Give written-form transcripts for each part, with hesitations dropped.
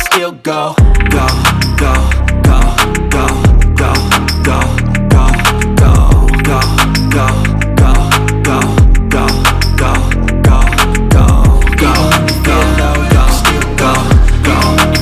still go. Go, go, go, go, go, go, go, go, go, go, go, go, go, go, go, go, go, go, go, still go, go,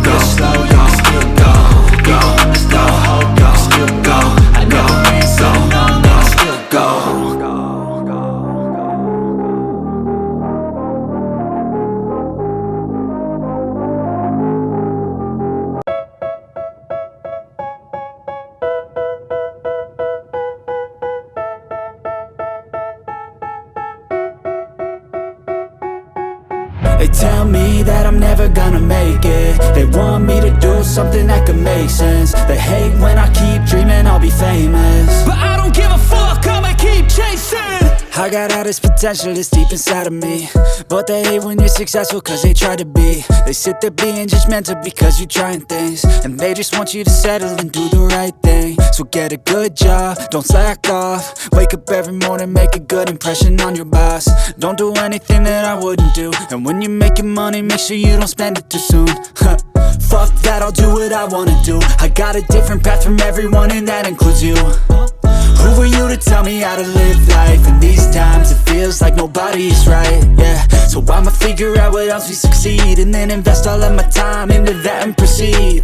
go, slow, go, still go, go, go, go, still go. I never been so long, no, still go. They tell me that I'm never gonna make it. They want me to do something that could make sense. They hate when I keep dreaming I'll be famous, but I don't give a fuck, I'ma keep chasing. I got all this potential that's deep inside of me, but they hate when you're successful cause they try to be. They sit there being judgmental because you're trying things, and they just want you to settle and do the right thing. So get a good job, don't slack off. Wake up every morning, make a good impression on your boss. Don't do anything that I wouldn't do, and when you're making money, make sure you don't spend it too soon. Fuck that, I'll do what I wanna do. I got a different path from everyone and that includes you. Who are you to tell me how to live life? In these times it feels like nobody's right, yeah. So I'ma figure out what else we succeed, and then invest all of my time into that and proceed.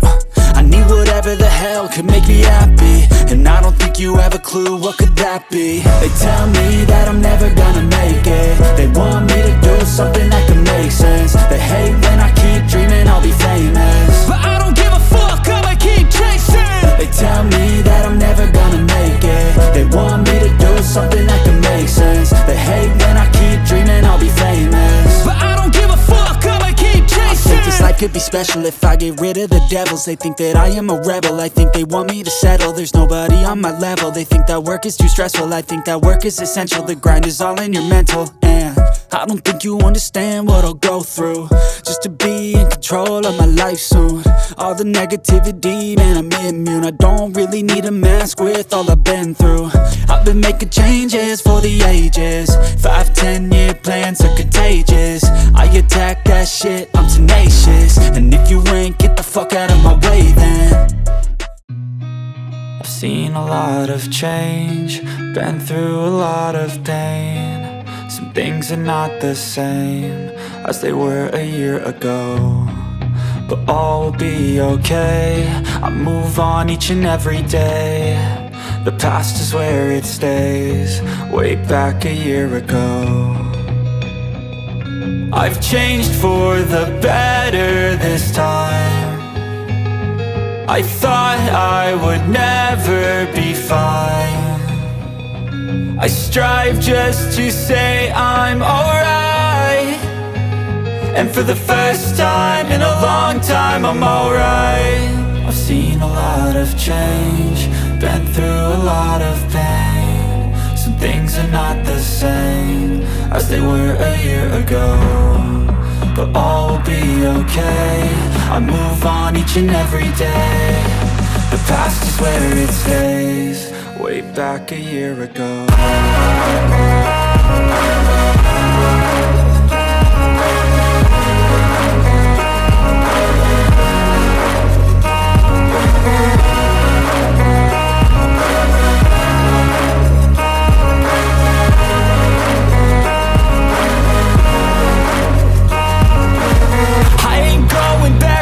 I need whatever the hell could make me happy, and I don't think you have a clue what could that be. They tell me that I'm never gonna make it. They want me to do something that can make sense. They hate when I keep dreaming I'll be famous, but I don't give a fuck, I'ma keep chasing. They tell me that I'm never gonna make it. They want me to do something that can make sense. They hate when I keep dreaming I'll be famous, but I don't give a fuck, I'ma keep chasing. I think this life could be special if I get rid of the devils. They think that I am a rebel, I think they want me to settle. There's nobody on my level. They think that work is too stressful, I think that work is essential. The grind is all in your mental, and I don't think you understand what I'll go through just to be in control of my life soon. All the negativity, man, I'm immune. I don't really need a mask with all I've been through. I've been making changes for the ages. 5-10 year plans are contagious. I attack that shit, I'm tenacious. And if you ain't, get the fuck out of my way then. I've seen a lot of change, been through a lot of pain. Some things are not the same as they were a year ago, but all will be okay. I move on each and every day. The past is where it stays, way back a year ago. I've changed for the better this time. I thought I would never be fine. I strive just to say I'm alright, and for the first time in a long time I'm alright. I've seen a lot of change, been through a lot of pain. Some things are not the same as they were a year ago, but all will be okay. I move on each and every day. The past is where it stays, way back a year ago.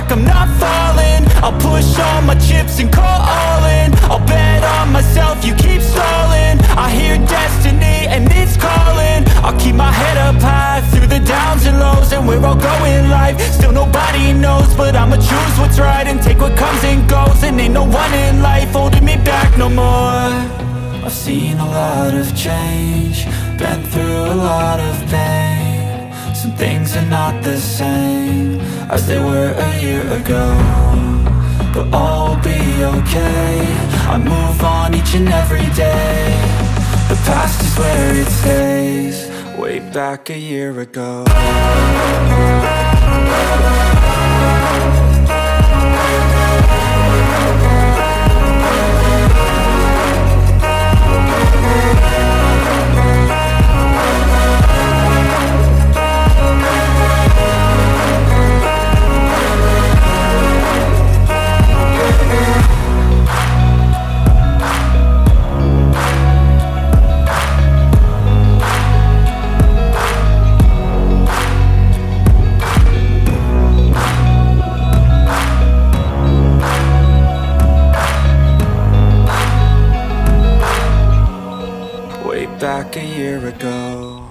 I'm not falling. I'll push all my chips and call all in. I'll bet on myself, you keep stalling. I hear destiny and it's calling. I'll keep my head up high through the downs and lows, and where I'll go in life still nobody knows, but I'ma choose what's right and take what comes and goes. And ain't no one in life holding me back no more. I've seen a lot of change, been through a lot of pain. Some things are not the same as they were a year ago, but all will be okay. I move on each and every day. The past is where it stays, way back a year ago. back a year ago.